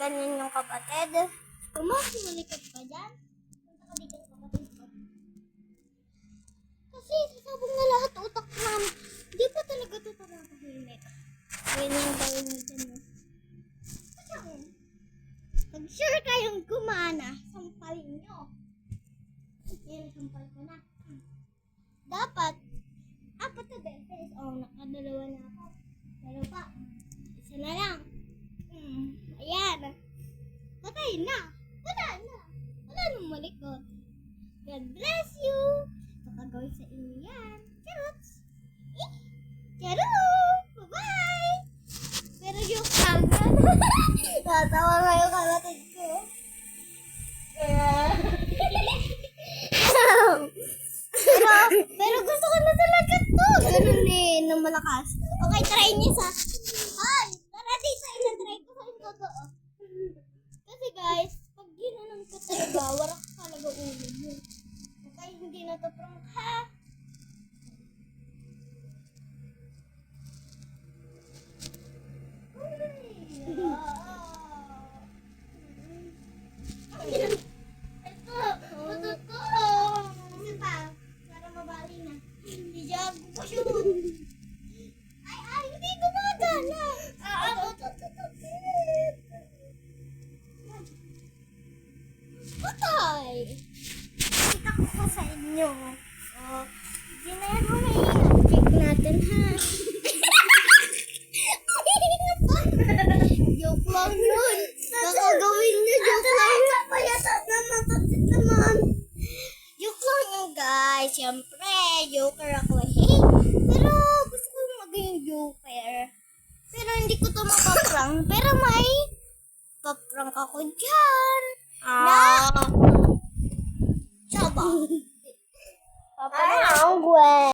ganyan yung kapatid. Malikot ka dyan. Punta ka dito ng kapatid ko. Kasi sasabog na lahat utak namin. Hindi pa talaga ito tahimik. Ganyan gawin mo dyan. Pag-sure kayong gumana, sampalin nyo. Yan, sampal ko na. Dapat, apat na beses. Nakadalawa na ako. Pero pa, isa na lang. Ayan. Patay na. Wala na. Wala nang malikot. God bless you. Kapagawin sa inyo yan. Charots. Charot. Bye-bye. Pero yung kagad. Tatawa nga yung kapatid ko. pero gusto ko na talaga to. Ganun na malakas. Okay, try niyo sa... Ay! Tara dito, try ko sa yung totoo. Kasi guys, pag ginanon ko talaga, warak talaga ulo mo. Okay, hindi na to prank ha. Hindi gumagana. Patay. Kita ko pa sa inyo. Hindi na yan maingat. Check natin ha. Joke lang yun. Kakagawin nyo. Joke lang. Joke lang yun guys. Siyempre, joker ako pero gusto ko maging joker. Pero hindi ko to mapaprank. Pero may paprank ako dyan. Tsaba. Paprank.